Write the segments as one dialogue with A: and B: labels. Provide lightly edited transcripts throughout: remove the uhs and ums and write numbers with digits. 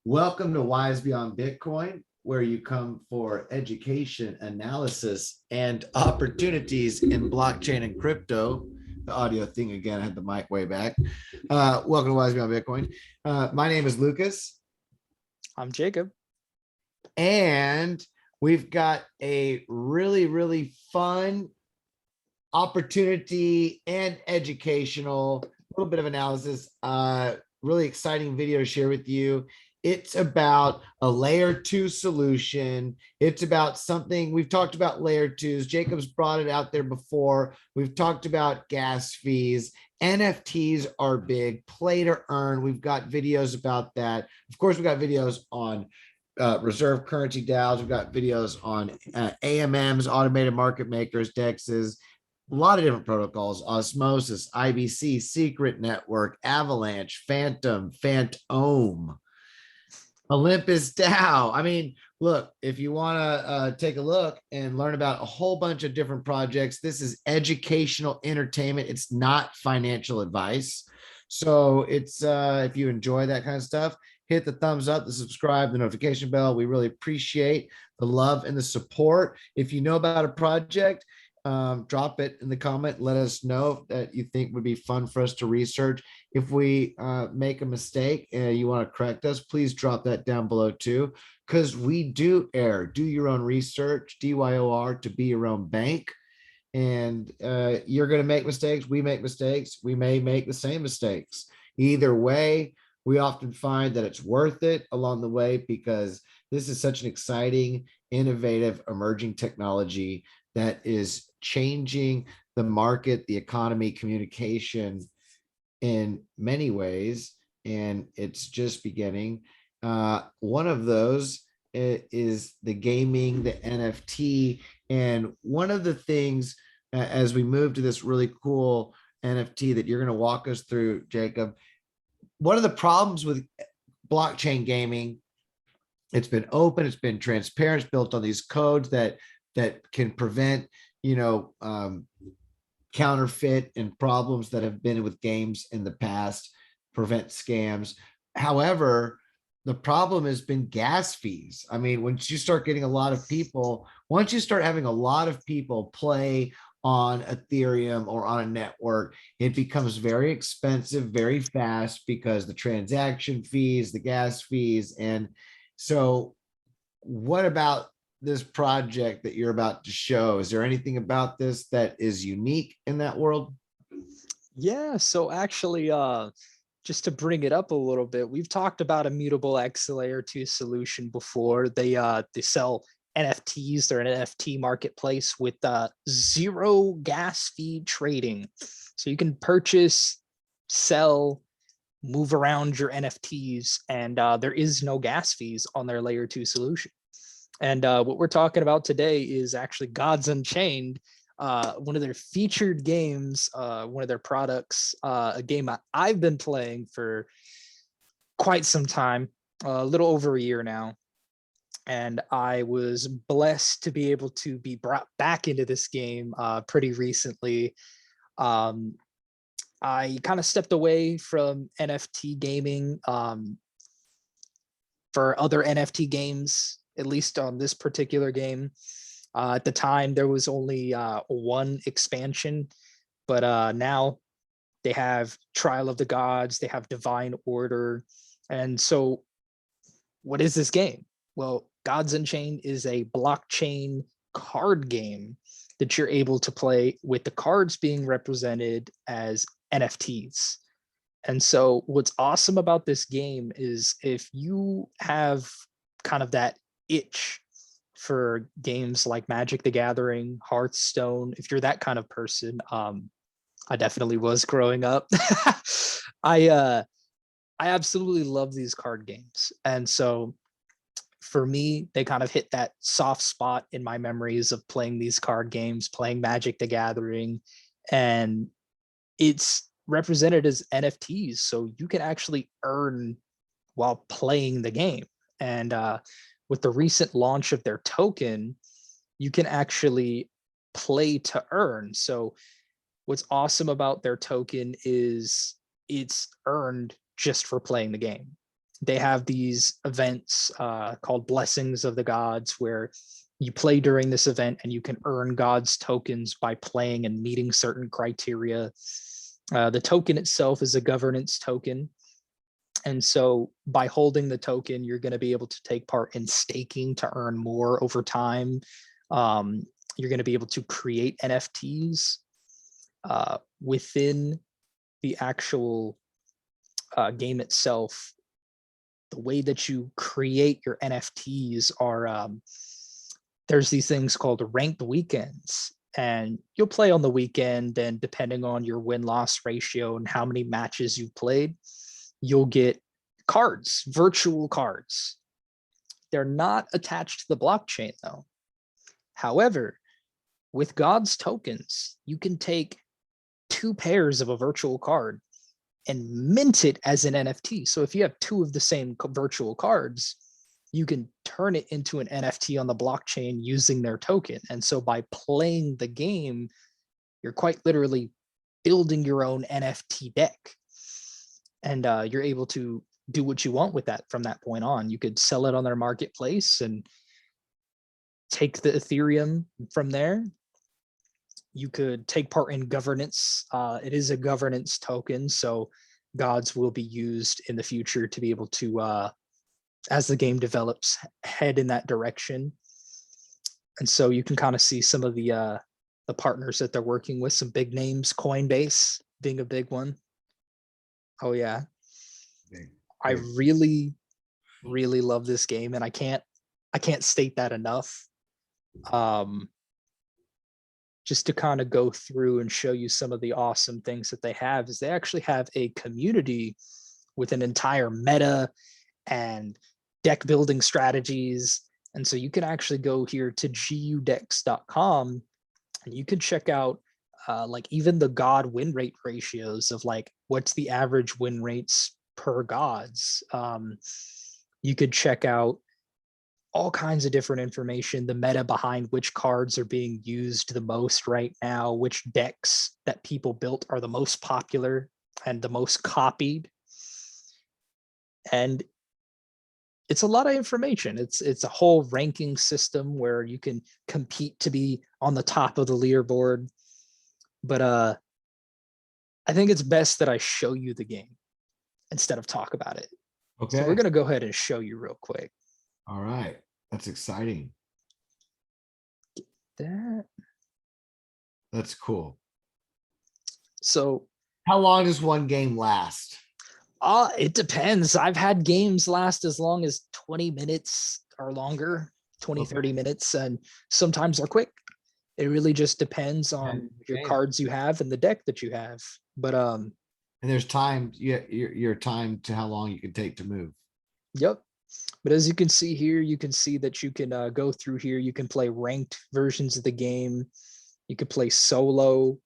A: Welcome to Wise Beyond Bitcoin, where you come for education, analysis, and opportunities in blockchain and crypto. The audio thing again, I had the mic way back. Welcome to Wise Beyond Bitcoin. My name is Lucas.
B: I'm Jacob.
A: And we've got a really fun opportunity and educational, little bit of analysis, really exciting video to share with you. It's about a layer 2 solution. It's about something we've talked about layer 2s. Jacob's brought it out there before. We've talked about gas fees. NFTs are big, play to earn. We've got videos about that. Of course, we've got videos on reserve currency DAOs. We've got videos on AMMs, automated market makers, DEXs, a lot of different protocols: Osmosis, IBC, Secret Network, Avalanche, Phantom, Olympus DAO. I mean, look, if you want to take a look and learn about a whole bunch of different projects, this is educational entertainment. It's not financial advice. So it's if you enjoy that kind of stuff, hit the thumbs up, the subscribe, the notification bell. We really appreciate the love and the support. If you know about a project, drop it in the comment. Let us know that you think would be fun for us to research. If we make a mistake and you want to correct us, please drop that down below too, because we do err. Do your own research, DYOR, to be your own bank. And you're going to make mistakes. We make mistakes. We may make the same mistakes. Either way, we often find that it's worth it along the way, because this is such an exciting, innovative, emerging technology that is changing the market, the economy, communication in many ways, and it's just beginning. One of those is the gaming, the NFT, and one of the things as we move to this really cool NFT that you're going to walk us through, Jacob, one of the problems with blockchain gaming, it's been open, it's been transparent, it's built on these codes that can prevent, counterfeit and problems that have been with games in the past, prevent scams. However, the problem has been gas fees. I mean, once you start getting a lot of people, once you start having a lot of people play on Ethereum or on a network, it becomes very expensive, very fast, because the transaction fees, the gas fees. And so what about this project that you're about to show? Is there anything about this that is unique in that world?
B: Yeah, so actually, just to bring it up a little bit, we've talked about ImmutableX layer 2 solution before. They sell NFTs. They're an NFT marketplace with zero gas fee trading. So you can purchase, sell, move around your NFTs, and there is no gas fees on their layer 2 solution. And what we're talking about today is actually Gods Unchained, one of their featured games, one of their products, a game I've been playing for quite some time, a little over a year now. And I was blessed to be able to be brought back into this game pretty recently. I kind of stepped away from NFT gaming for other NFT games, at least on this particular game. At the time, there was only one expansion, but now they have Trial of the Gods, they have Divine Order. And so what is this game? Well, Gods Unchained is a blockchain card game that you're able to play with the cards being represented as NFTs. And so what's awesome about this game is if you have kind of that itch for games like Magic the Gathering, Hearthstone, if you're that kind of person, I definitely was growing up. I absolutely love these card games. And so for me, they kind of hit that soft spot in my memories of playing these card games, playing Magic the Gathering, and it's represented as NFTs. So you can actually earn while playing the game. And with the recent launch of their token, you can actually play to earn. So what's awesome about their token is it's earned just for playing the game. they have these events called Blessings of the Gods, where you play during this event and you can earn God's tokens by playing and meeting certain criteria. The token itself is a governance token. And so by holding the token, you're going to be able to take part in staking to earn more over time. You're going to be able to create NFTs within the actual game itself. The way that you create your NFTs are, there's these things called ranked weekends, and you'll play on the weekend, and depending on your win-loss ratio and how many matches you've played, you'll get cards, virtual cards. They're not attached to the blockchain though. However, with God's tokens, you can take 2 pairs of a virtual card and mint it as an NFT. So if you have 2 of the same virtual cards, you can turn it into an NFT on the blockchain using their token. And so by playing the game, you're quite literally building your own NFT deck. And you're able to do what you want with that from that point on. You could sell it on their marketplace and take the Ethereum from there. You could take part in governance. It is a governance token, so gods will be used in the future to be able to, as the game develops, head in that direction. And so you can kind of see some of the partners that they're working with, some big names, Coinbase being a big one. Oh yeah. I really, really love this game, and I can't state that enough. Just to kind of go through and show you some of the awesome things that they have is they actually have a community with an entire meta and deck building strategies. And so you can actually go here to gudex.com and you can check out like even the god win rate ratios of like what's the average win rates per gods. You could check out all kinds of different information, the meta behind which cards are being used the most right now, which decks that people built are the most popular and the most copied. And it's a lot of information. It's a whole ranking system where you can compete to be on the top of the leaderboard. But I think it's best that I show you the game instead of talk about it.
A: Okay.
B: So we're going to go ahead and show you real quick.
A: All right. That's exciting. That's cool.
B: So
A: how long does one game last?
B: It depends. I've had games last as long as 20 minutes or longer, 20, 30 minutes, and sometimes they're quick. It really just depends on your cards you have and the deck that you have. But and
A: there's time, your time to how long you can take to move.
B: Yep. But as you can see here, you can see that you can go through here. You can play ranked versions of the game. You can play solo,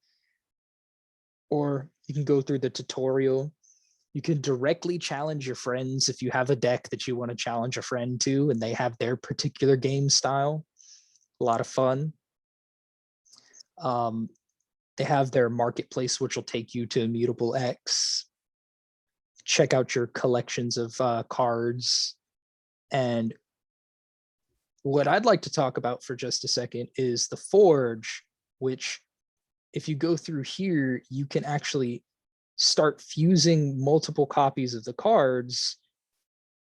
B: or you can go through the tutorial. You can directly challenge your friends if you have a deck that you want to challenge a friend to, and they have their particular game style. A lot of fun. They have their marketplace, which will take you to ImmutableX. Check out your collections of cards. And what I'd like to talk about for just a second is the Forge, which if you go through here, you can actually start fusing multiple copies of the cards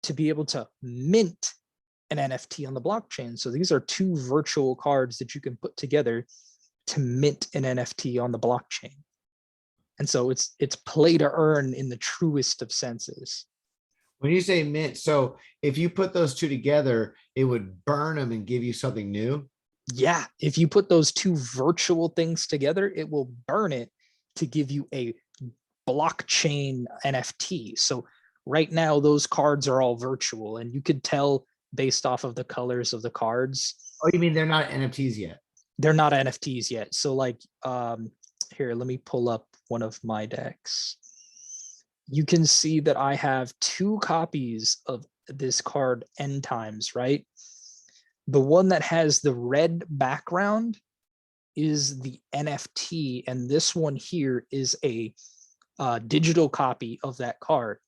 B: to be able to mint an NFT on the blockchain. So these are 2 virtual cards that you can put together to mint an NFT on the blockchain. And so it's play to earn in the truest of senses.
A: When you say mint, so if you put those 2 together, it would burn them and give you something new?
B: Yeah, if you put those 2 virtual things together, it will burn it to give you a blockchain NFT. So right now, those cards are all virtual, and you could tell based off of the colors of the cards.
A: Oh, you mean they're not NFTs yet?
B: They're not NFTs yet. So like, here, let me pull up one of my decks. You can see that I have 2 copies of this card End Times, right? The one that has the red background is the NFT, and this one here is a digital copy of that card.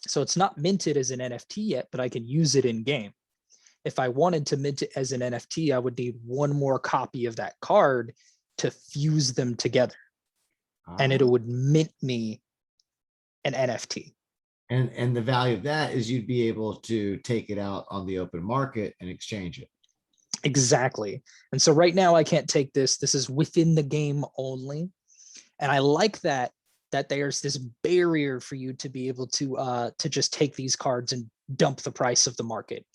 B: So it's not minted as an NFT yet, but I can use it in game. If I wanted to mint it as an NFT, I would need one more copy of that card to fuse them together. And it would mint me an NFT.
A: And the value of that is you'd be able to take it out on the open market and exchange it.
B: Exactly. And so right now I can't take this. This is within the game only. And I like that there's this barrier for you to be able to just take these cards and dump the price of the market.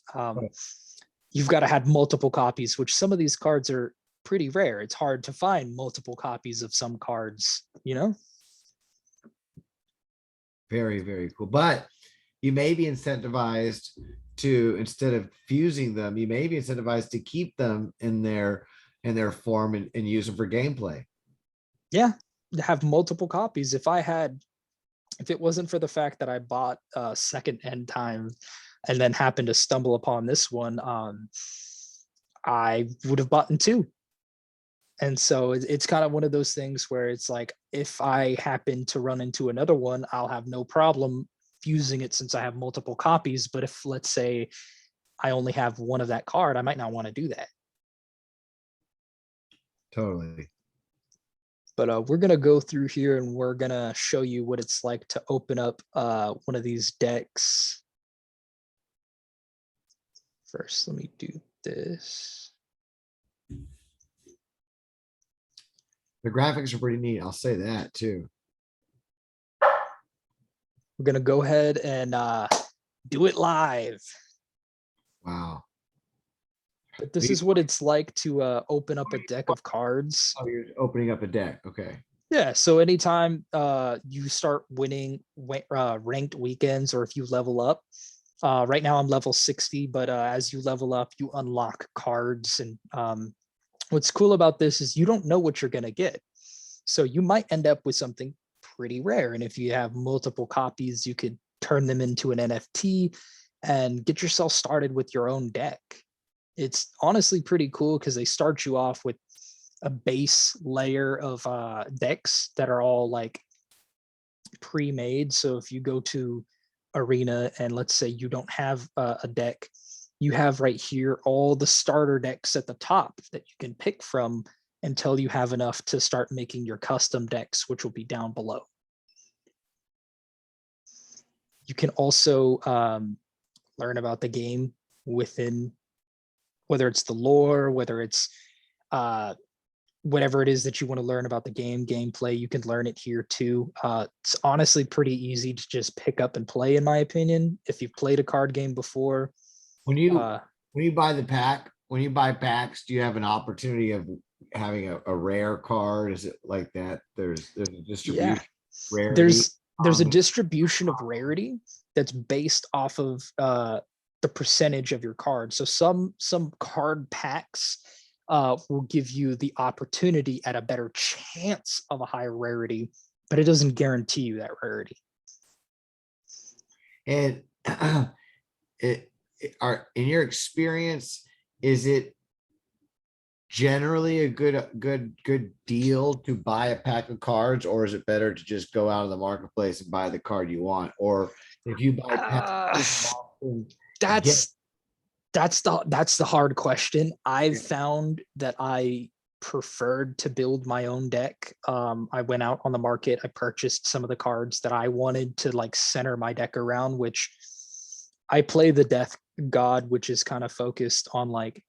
B: You've got to have multiple copies, which some of these cards are pretty rare. It's hard to find multiple copies of some cards, you know?
A: Very, very cool. But you may be incentivized to, instead of fusing them, you may be incentivized to keep them in their form and use them for gameplay.
B: Yeah, have multiple copies. If it wasn't for the fact that I bought second end time and then happened to stumble upon this one, I would have bought two. And so it's kind of one of those things where it's like, if I happen to run into another one, I'll have no problem fusing it since I have multiple copies. But if, let's say, I only have one of that card, I might not want to do that.
A: Totally.
B: But we're going to go through here and we're going to show you what it's like to open up one of these decks. First, let me do this.
A: The graphics are pretty neat. I'll say that too.
B: We're going to go ahead and do it live.
A: Wow.
B: But this is what it's like to open up a deck of cards.
A: Oh, you're opening up a deck. Okay.
B: Yeah. So anytime you start winning ranked weekends, or if you level up, right now I'm level 60, but as you level up, you unlock cards. And what's cool about this is you don't know what you're going to get. So you might end up with something pretty rare. And if you have multiple copies, you could turn them into an NFT and get yourself started with your own deck. It's honestly pretty cool because they start you off with a base layer of decks that are all like pre-made. So if you go to Arena and let's say you don't have a deck, you have right here all the starter decks at the top that you can pick from until you have enough to start making your custom decks, which will be down below. You can also learn about the game within, whether it's the lore, whether it's whatever it is that you want to learn about the gameplay, you can learn it here too. It's honestly pretty easy to just pick up and play, in my opinion. If you've played a card game before.
A: When you buy the pack, when you buy packs, do you have an opportunity of having a rare card? Is it like that? There's a distribution.
B: Yeah.
A: Rarity.
B: There's a distribution of rarity that's based off of the percentage of your card. So some card packs will give you the opportunity at a better chance of a higher rarity, but it doesn't guarantee you that rarity.
A: And in your experience, is it generally a good deal to buy a pack of cards, or is it better to just go out of the marketplace and buy the card you want? Or if you buy packs,
B: that's the hard question. I've found that I preferred to build my own deck. I went out on the market, I purchased some of the cards that I wanted to like center my deck around, which I play the Death God, which is kind of focused on like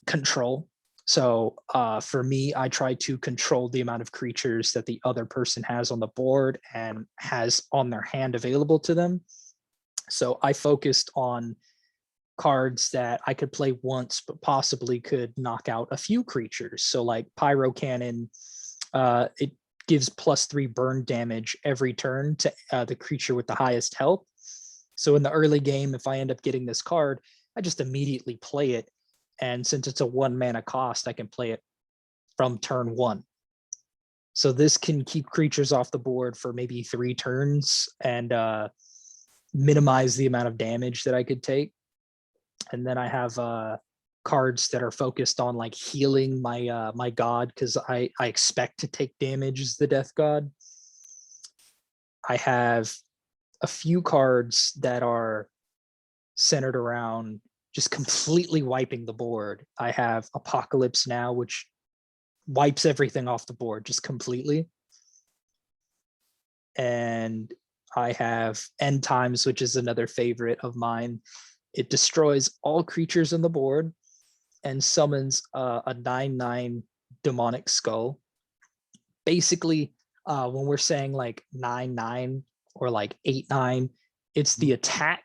B: control. So for me, I try to control the amount of creatures that the other person has on the board and has on their hand available to them. So I focused on cards that I could play once, but possibly could knock out a few creatures. So like Pyro Cannon, it gives +3 burn damage every turn to the creature with the highest health. So in the early game, if I end up getting this card, I just immediately play it. And since it's a 1 mana cost, I can play it from turn 1. So this can keep creatures off the board for maybe 3 turns and minimize the amount of damage that I could take. And then I have cards that are focused on like healing my my god, because I expect to take damage as the Death God. I have a few cards that are centered around just completely wiping the board. I have Apocalypse Now, which wipes everything off the board just completely. And I have End Times, which is another favorite of mine. It destroys all creatures on the board and summons a 9/9 demonic skull. Basically, when we're saying like 9/9 or like 8/9, it's the attack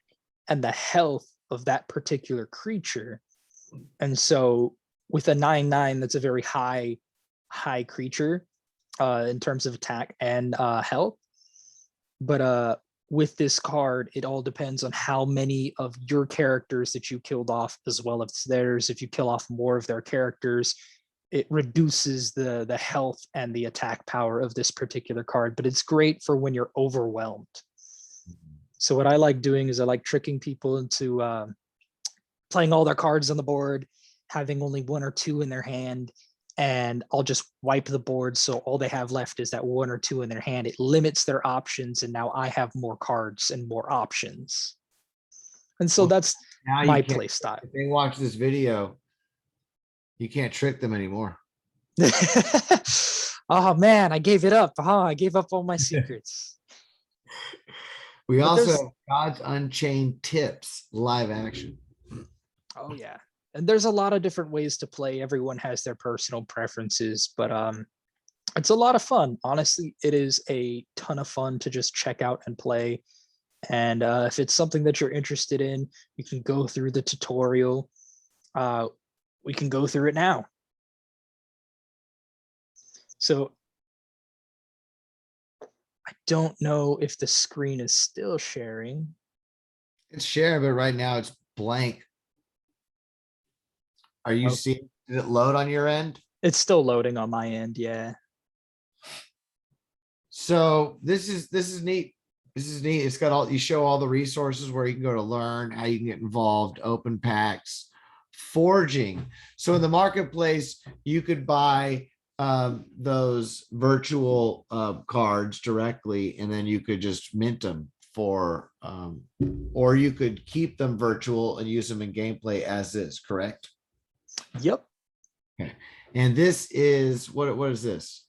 B: and the health of that particular creature. And so with a 9/9, that's a very high creature in terms of attack and health. But with this card, it all depends on how many of your characters that you killed off, as well as theirs. If you kill off more of their characters, it reduces the health and the attack power of this particular card. But it's great for when you're overwhelmed. So what I like doing is I like tricking people into playing all their cards on the board, having only 1 or 2 in their hand, and I'll just wipe the board. So all they have left is that 1 or 2 in their hand. It limits their options, and now I have more cards and more options. And so that's my play style.
A: If they watch this video, you can't trick them anymore.
B: Oh man, I gave it up. I gave up all my secrets.
A: We also have God's Unchained tips, live action.
B: Oh yeah. And there's a lot of different ways to play. Everyone has their personal preferences, but it's a lot of fun. Honestly, it is a ton of fun to just check out and play. And if it's something that you're interested in, you can go through the tutorial. We can go through it now. So I don't know if the screen is still sharing.
A: It's sharing, but right now it's blank. Are you seeing, did it load on your end?
B: It's still loading on my end, yeah.
A: So this is neat. This is neat. It's got all, you show all the resources where you can go to learn, how you can get involved, open packs, forging. So in the marketplace, you could buy those virtual cards directly, and then you could just mint them for, or you could keep them virtual and use them in gameplay as is, correct?
B: Yep.
A: Okay. And this is, what is this?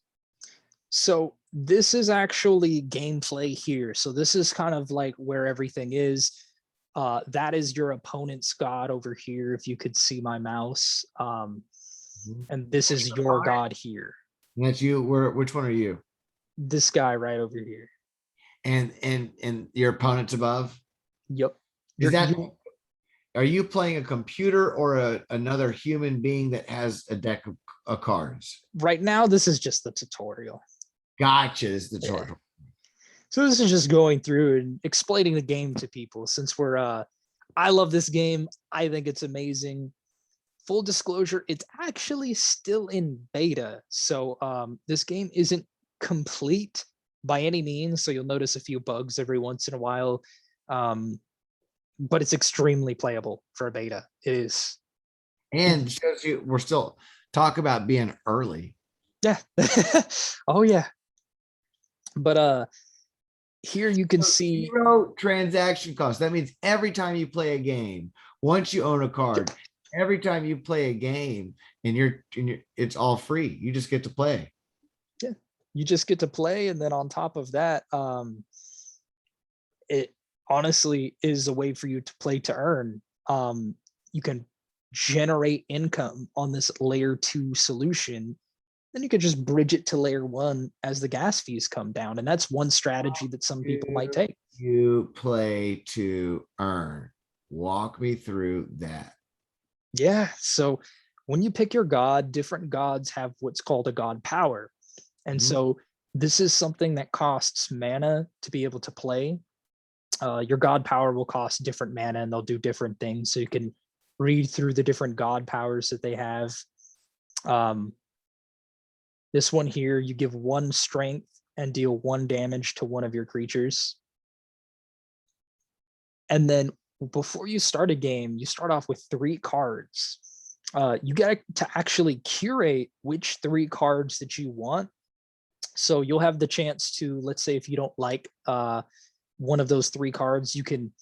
B: So this is actually gameplay here. So this is kind of like where everything is. That is your opponent's god over here, if you could see my mouse. And this is your god here.
A: And that's you. Which one are you?
B: This guy right over here.
A: And your opponent's above?
B: Yep.
A: Is that, are you playing a computer or another human being that has a deck of cards?
B: Right now, this is just the tutorial.
A: Gotcha. This is the tutorial.
B: Yeah. So this is just going through and explaining the game to people, since we're I love this game. I think it's amazing. Full disclosure, it's actually still in beta. So this game isn't complete by any means. So you'll notice a few bugs every once in a while. But it's extremely playable for a beta. It is.
A: And shows you we're still talk about being early.
B: Yeah. Oh yeah. But here you can see
A: 0 transaction cost. That means every time you play a game, once you own a card, every time you play a game, and it's all free. You just get to play.
B: Yeah, you just get to play, and then on top of that, it honestly is a way for you to play to earn. You can generate income on this layer 2 solution. Then you could just bridge it to layer 1 as the gas fees come down. And that's one strategy that some people might take.
A: You play to earn. Walk me through that.
B: Yeah. So when you pick your god, different gods have what's called a god power. And so this is something that costs mana to be able to play. Your god power will cost different mana, and they'll do different things. So you can read through the different god powers that they have. This one here, you give 1 strength and deal 1 damage to one of your creatures. And then before you start a game, you start off with 3 cards. You get to actually curate which 3 cards that you want. So you'll have the chance to, let's say if you don't like one of those 3 cards, you can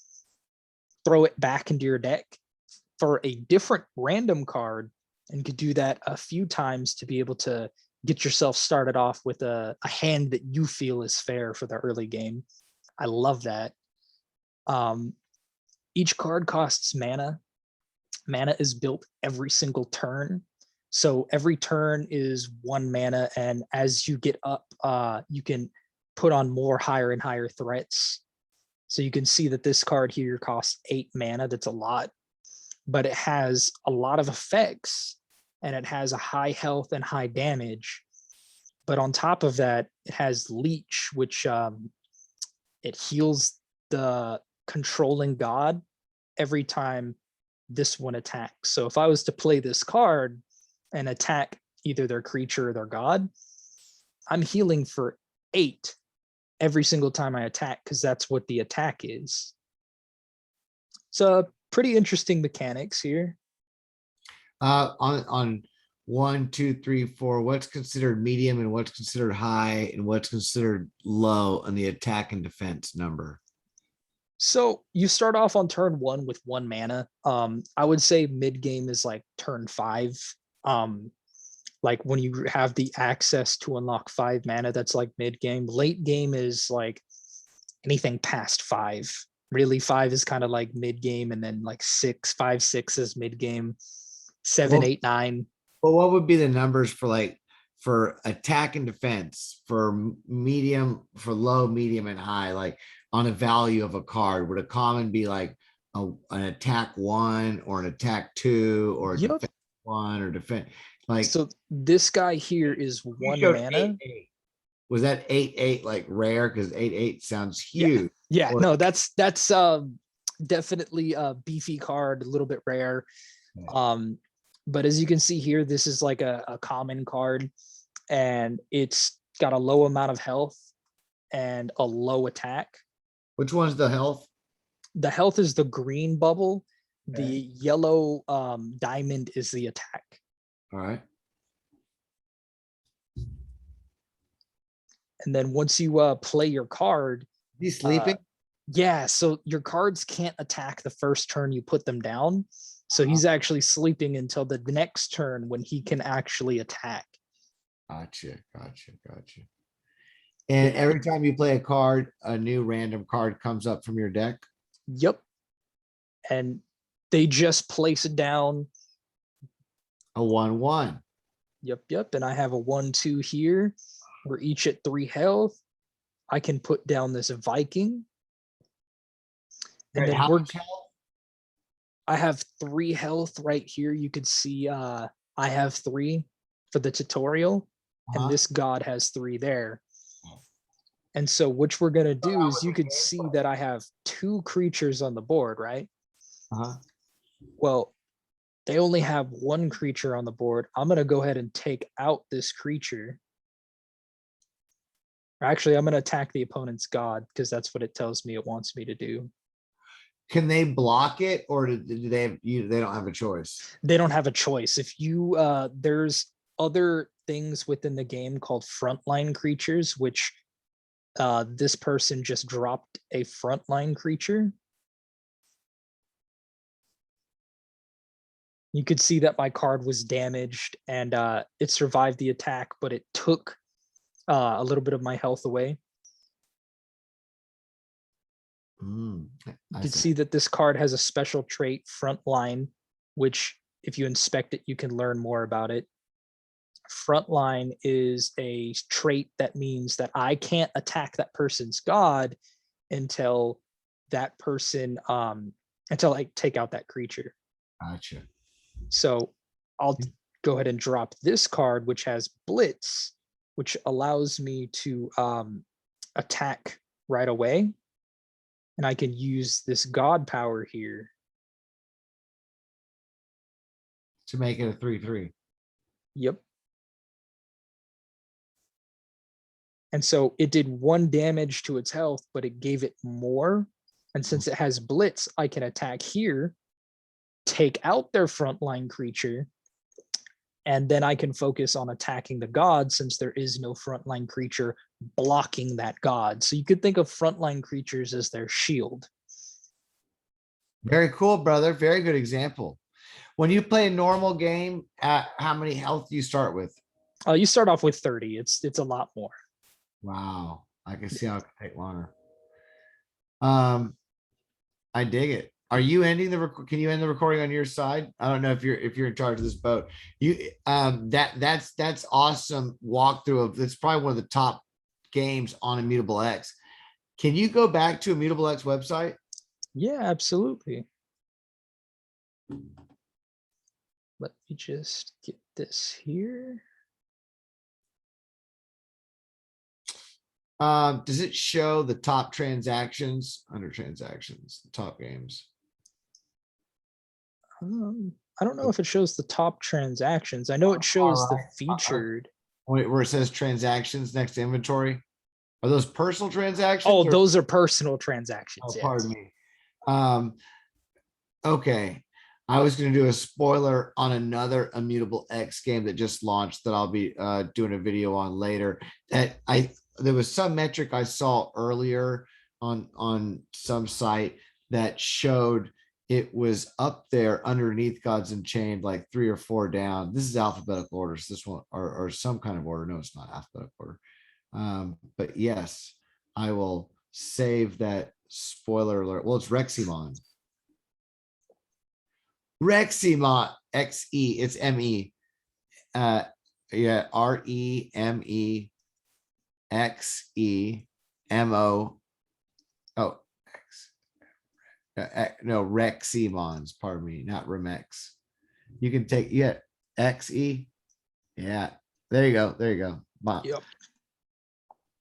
B: throw it back into your deck for a different random card, and could do that a few times to be able to get yourself started off with a hand that you feel is fair for the early game. I love that. Each card costs mana. Mana is built every single turn. So every turn is 1 mana, and as you get up, you can put on more higher and higher threats. So you can see that this card here costs 8 mana. That's a lot, but it has a lot of effects, and it has a high health and high damage. But on top of that, it has Leech, which it heals the controlling god every time this one attacks. So if I was to play this card and attack either their creature or their god, I'm healing for 8 every single time I attack, because that's what the attack is. So pretty interesting mechanics here.
A: On 1, 2, 3, 4, what's considered medium and what's considered high and what's considered low on the attack and defense number?
B: So you start off on turn 1 with 1 mana. I would say mid game is like turn 5. Like when you have the access to unlock 5 mana, that's like mid game. Late game is like anything past 5. Really, 5 is kind of like mid game, and then like 6, 5, 6 is mid game. 7, 8, 9.
A: Well, what would be the numbers for attack and defense, for medium, for low, medium, and high, like on a value of a card? Would a common be like an attack 1 or an attack 2 or a
B: Yep.
A: defense 1 or defense? Like,
B: so this guy here is 1 mana.
A: 8, was that 8/8 like rare? Because 8/8 sounds huge.
B: Yeah,
A: Or,
B: no, that's definitely a beefy card, a little bit rare. But as you can see here, this is like a common card, and it's got a low amount of health and a low attack.
A: which one's the health?
B: The health is the green bubble.
A: Okay.
B: The yellow diamond is the attack.
A: All right.
B: And then once you play your card,
A: He's sleeping.
B: yeah, so your cards can't attack the first turn you put them down. So he's actually sleeping until the next turn when he can actually attack.
A: Gotcha. And every time you play a card, a new random card comes up from your deck.
B: Yep. And they just place it down.
A: A 1/1.
B: Yep. And I have a 1/2 here. We're each at 3 health. I can put down this Viking. And
A: Right,
B: then
A: how
B: we're
A: much health?
B: I have 3 health right here. You can see I have 3 for the tutorial, and this god has 3 there. And so what we're gonna do is you could see that I have 2 creatures on the board, right? Well, they only have 1 creature on the board. I'm gonna go ahead and take out this creature. Actually, I'm gonna attack the opponent's god because that's what it tells me it wants me to do.
A: Can they block it, or do they have they don't have a choice?
B: They don't have a choice. If you there's other things within the game called frontline creatures, which this person just dropped a frontline creature. You could see that my card was damaged, and it survived the attack, but it took a little bit of my health away. You can see that this card has a special trait, Frontline, which if you inspect it, you can learn more about it. Frontline is a trait that means that I can't attack that person's god until that person, until I take out that creature.
A: Gotcha.
B: So I'll go ahead and drop this card, which has Blitz, which allows me to attack right away. And I can use this god power here
A: To make it a 3/3.
B: Yep. And so it did 1 damage to its health, but it gave it more. And since it has Blitz, I can attack here, take out their frontline creature, and then I can focus on attacking the god since there is no frontline creature blocking that god. So you could think of frontline creatures as their shield.
A: Very cool, brother. Very good example. When you play a normal game, how many health do you start with?
B: You start off with 30. It's a lot more.
A: Wow. I can see how it can take longer. I dig it. Are you ending can you end the recording on your side? I don't know if you're in charge of this boat. That's awesome walkthrough of, it's probably one of the top games on ImmutableX. Can you go back to ImmutableX website?
B: Yeah, absolutely. Let me just get this here.
A: Does it show the top transactions under transactions, the top games?
B: I don't know if it shows the top transactions. I know it shows the featured.
A: Where it says transactions next to inventory. Are those personal transactions?
B: Oh, those are personal transactions.
A: Oh,
B: Yes.
A: pardon me. Okay. I was going to do a spoiler on another ImmutableX game that just launched that I'll be doing a video on later. There was some metric I saw earlier on some site that showed it was up there underneath Gods Unchained, like 3 or 4 down. This is alphabetical order. So this one or some kind of order. No, it's not alphabetical order. But yes, I will save that spoiler alert. Well, it's Reximon. Reximon, XE, it's ME. Yeah, REMEXEMO. Oh, no, Reximons, pardon me, not Remex. You can take, yeah, XE. Yeah, there you go. There you go. Bomb.
B: Yep.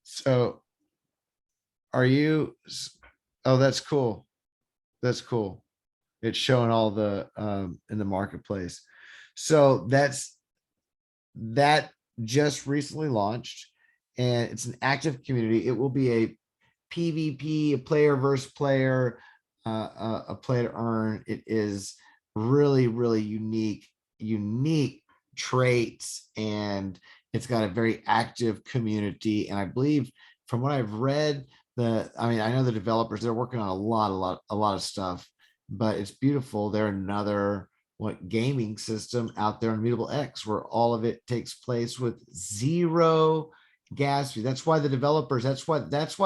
A: So are you, oh, that's cool. That's cool. It's showing all the in the marketplace. So that just recently launched, and it's an active community. It will be a PvP, a player versus player, a play to earn. It is really, really unique traits, and it's got a very active community. And I believe from what I've read, I know the developers, they're working on a lot of stuff, but it's beautiful. They're another gaming system out there on ImmutableX, where all of it takes place with zero gas fee. That's why the developers, that's why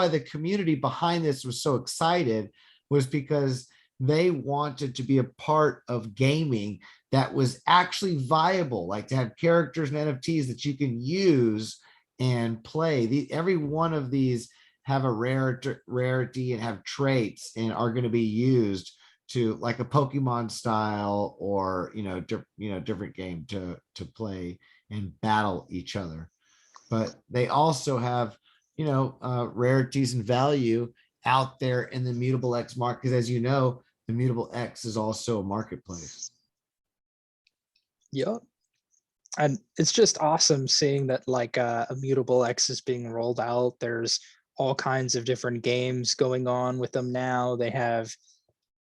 A: the community behind this was so excited, was because they wanted to be a part of gaming that was actually viable, like to have characters and NFTs that you can use and play. Every one of these have a rarity and have traits and are going to be used to, like a Pokemon style, or different game to play and battle each other. But they also have rarities and value out there in the ImmutableX market, because as you know, the ImmutableX is also a marketplace.
B: Yep. And it's just awesome seeing that like ImmutableX is being rolled out. There's all kinds of different games going on with them now. They have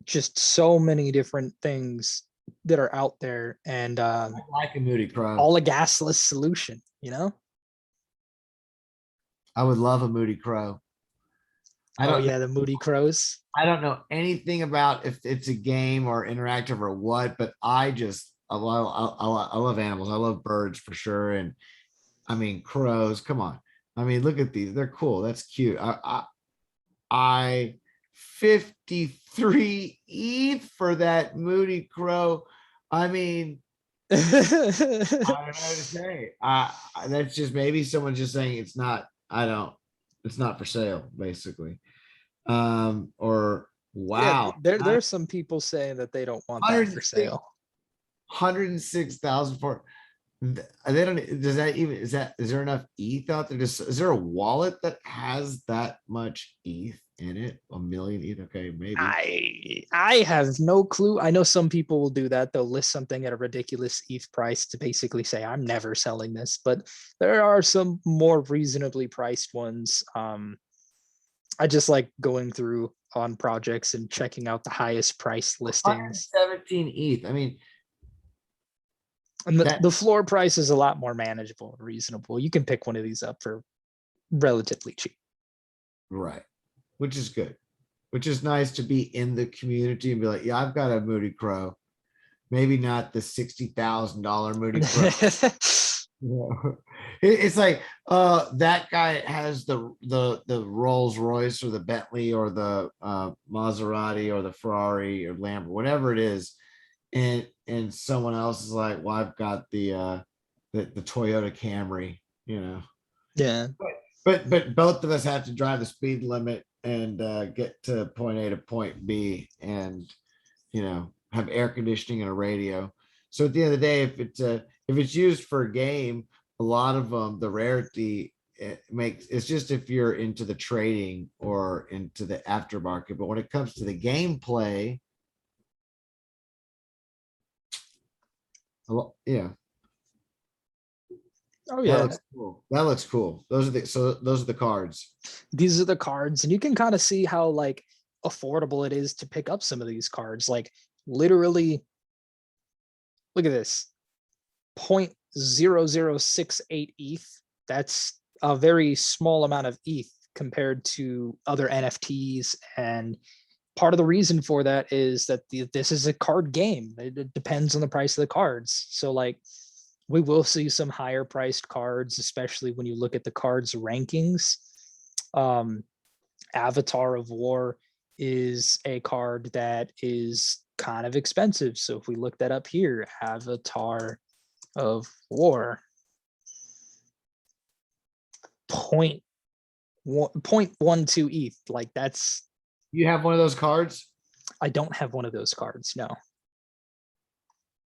B: just so many different things that are out there, and
A: I like a Moody Crow.
B: all a gasless solution,
A: I would love a Moody Crow.
B: The Moody Crows.
A: I don't know anything about if it's a game or interactive or what, but I love animals. I love birds for sure. And I mean, crows, come on. I mean, look at these. They're cool. That's cute. I 53 ETH for that Moody Crow. I mean, I don't know what to say. That's just, maybe someone's just saying it's not for sale, basically. Or wow.
B: Yeah, there's some people saying that they don't want that for sale.
A: 106,000 for, they don't, is there enough ETH out there? Is there a wallet that has that much ETH in it? 1 million ETH? Okay, maybe.
B: I have no clue. I know some people will do that. They'll list something at a ridiculous ETH price to basically say, I'm never selling this. But there are some more reasonably priced ones. I just like going through on projects and checking out the highest price listings.
A: 17 ETH. I mean,
B: and the floor price is a lot more manageable and reasonable. You can pick one of these up for relatively cheap.
A: Right. Which is good. Which is nice to be in the community and be like, yeah, I've got a Moody Crow. Maybe not the $60,000 Moody Crow. Yeah. It's like that guy has the Rolls Royce or the Bentley or the Maserati or the Ferrari or Lambo, whatever it is, and someone else is like, well, I've got the Toyota Camry, you know.
B: Yeah.
A: But both of us have to drive the speed limit and get to point A to point B, and have air conditioning and a radio. So at the end of the day, if it's used for a game, a lot of them, the rarity it's just if you're into the trading or into the aftermarket. But when it comes to the gameplay, yeah.
B: Oh yeah.
A: That looks cool. That looks cool. Those are the cards.
B: These are the cards, and you can kind of see how like affordable it is to pick up some of these cards. Like literally, look at this, 0.0068 ETH. That's a very small amount of ETH compared to other NFTs. And part of the reason for that is that this is a card game. It depends on the price of the cards. So like, we will see some higher priced cards, especially when you look at the cards rankings. Avatar of War is a card that is kind of expensive. So if we look that up here, Avatar of War, 0.12 ETH. Like that's.
A: You have one of those cards?
B: I don't have one of those cards, no.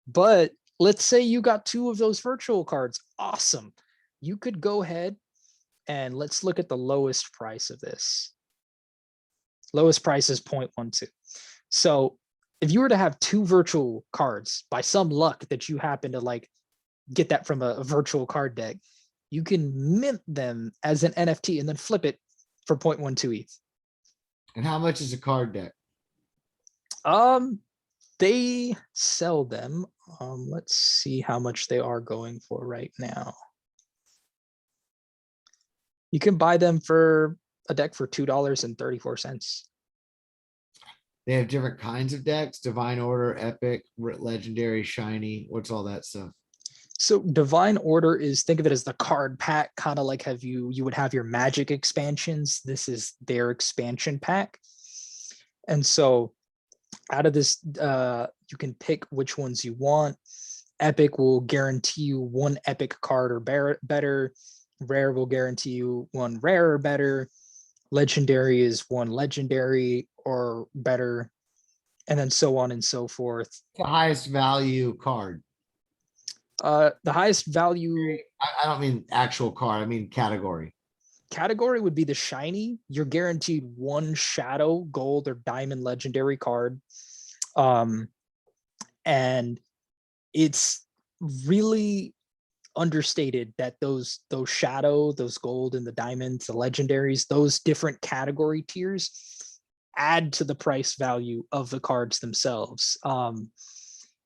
B: But let's say you got 2 of those virtual cards. Awesome. You could go ahead and let's look at the lowest price of this. Lowest price is 0.12. So if you were to have 2 virtual cards, by some luck that you happen to like get that from a virtual card deck, you can mint them as an NFT and then flip it for 0.12 ETH.
A: And how much is a card deck?
B: They sell them. Let's see how much they are going for right now. You can buy them for a deck for $2.34.
A: They have different kinds of decks: Divine Order, Epic, Legendary, Shiny. What's all that stuff?
B: So Divine Order is, think of it as the card pack, kind of like you would have your Magic expansions. This is their expansion pack. And so out of this, you can pick which ones you want. Epic will guarantee you 1 epic card or better. Rare will guarantee you 1 rare or better. Legendary is 1 legendary or better, and then so on and so forth.
A: The highest value card.
B: The highest value.
A: I don't mean actual card. I mean category.
B: Category would be the shiny. You're guaranteed 1 shadow, gold, or diamond legendary card. And it's really understated that those shadow, those gold, and the diamonds, the legendaries, those different category tiers add to the price value of the cards themselves.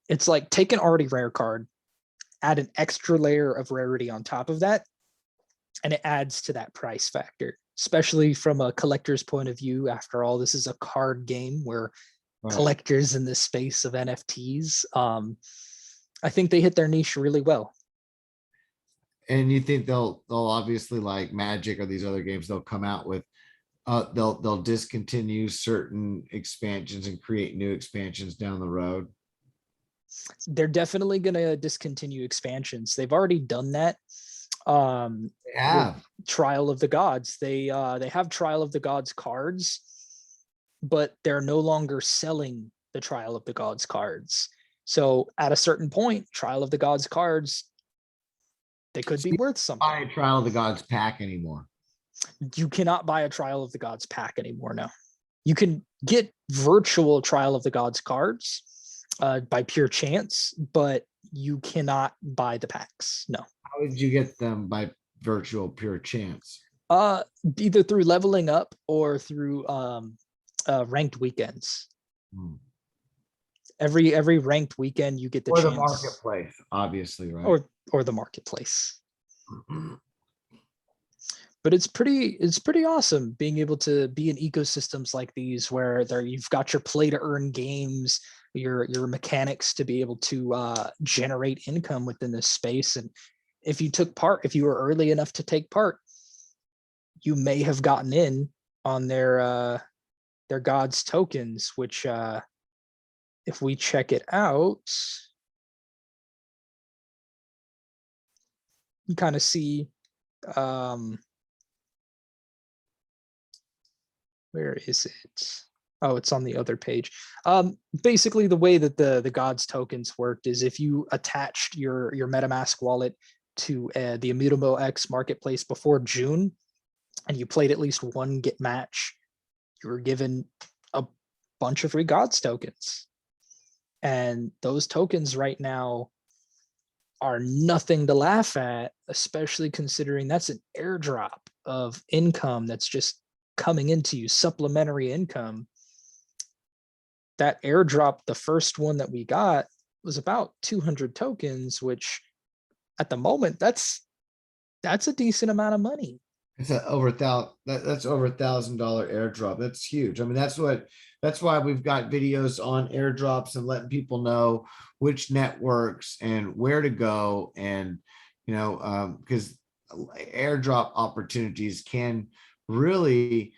B: It's like take an already rare card, add an extra layer of rarity on top of that, and it adds to that price factor, especially from a collector's point of view. After all, this is a card game where collectors in this space of NFTs, I think they hit their niche really well.
A: And you think they'll obviously, like Magic or these other games, they'll come out with they'll discontinue certain expansions and create new expansions down the road?
B: They're definitely going to discontinue expansions. They've already done that. Trial of the Gods. They have Trial of the Gods cards, but they're no longer selling the Trial of the Gods cards. So at a certain point, Trial of the Gods cards, they could be worth something.
A: Buy a Trial of the Gods pack anymore.
B: You cannot buy a Trial of the Gods pack anymore. No, you can get virtual Trial of the Gods cards by pure chance, but you cannot buy the packs. No.
A: How did you get them by virtual pure chance?
B: Either through leveling up or through ranked weekends. Every ranked weekend you get the chance.
A: Or the marketplace, obviously, right?
B: Or the marketplace. but it's pretty awesome being able to be in ecosystems like these where you've got your play to earn games, your mechanics to be able to generate income within this space. And if you were early enough to take part, you may have gotten in on their gods tokens, which if we check it out, you kind of see where is it? Oh, it's on the other page. Basically, the way that the gods tokens worked is if you attached your MetaMask wallet to the ImmutableX marketplace before June, and you played at least one get match, you were given a bunch of free gods tokens. And those tokens right now are nothing to laugh at, especially considering that's an airdrop of income that's just coming into you, supplementary income. That airdrop, the first one that we got, was about 200 tokens, which at the moment, that's a decent amount of money.
A: It's over that's over $1,000 airdrop. That's huge. I mean, that's why we've got videos on airdrops and letting people know which networks and where to go. And, because airdrop opportunities can really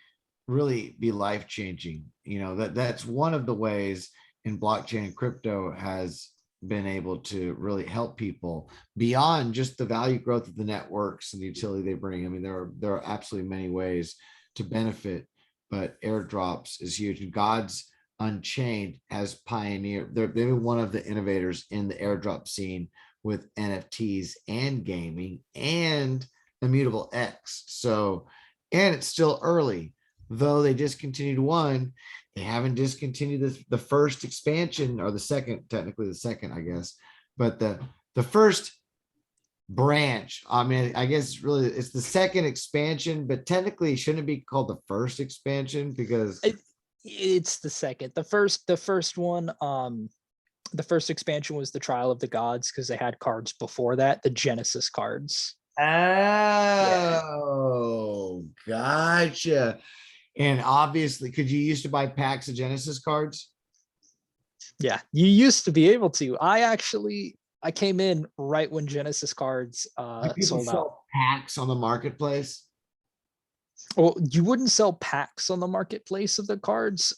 A: be life-changing. That's one of the ways in blockchain and crypto has been able to really help people beyond just the value growth of the networks and the utility they bring. I mean, there are absolutely many ways to benefit, but airdrops is huge. And God's Unchained has pioneered, they've been one of the innovators in the airdrop scene with NFTs and gaming and ImmutableX. So, and it's still early, though they discontinued one. They haven't discontinued the first expansion, or the second, technically the second, I guess, but the first branch. I mean, I guess it's the second expansion, but technically shouldn't it be called the first expansion because
B: it's the second. The first one, the first expansion was the Trial of the Gods because they had cards before that, the Genesis cards.
A: Oh, gotcha. And obviously, could you used to buy packs of Genesis cards?
B: Yeah, you used to be able to. I came in right when Genesis cards sold out.
A: Packs on the marketplace?
B: Well, you wouldn't sell packs on the marketplace of the cards.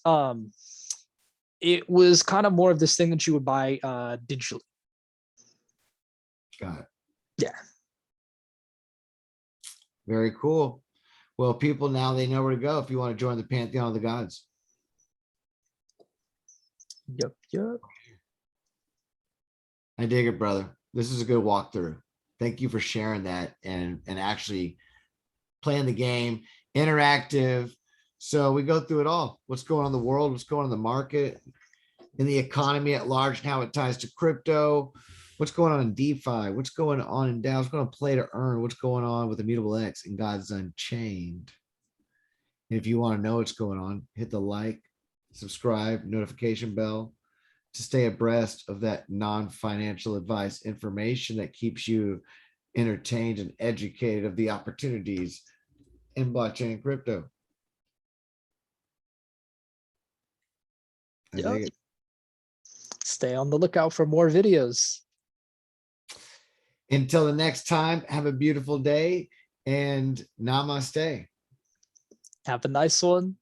B: It was kind of more of this thing that you would buy digitally.
A: Got it.
B: Yeah.
A: Very cool. Well, people now they know where to go if you want to join the Pantheon of the Gods.
B: Yep.
A: I dig it, brother. This is a good walkthrough. Thank you for sharing that and actually playing the game, interactive. So we go through it all. What's going on in the world, what's going on in the market, in the economy at large, and how it ties to crypto. What's going on in DeFi? What's going on in DAO? What's going on play to earn? What's going on with ImmutableX and God's Unchained? And if you want to know what's going on, hit the like, subscribe, notification bell to stay abreast of that non-financial advice information that keeps you entertained and educated of the opportunities in blockchain and crypto. I dig it.
B: Stay on the lookout for more videos.
A: Until the next time, have a beautiful day and namaste.
B: Have a nice one.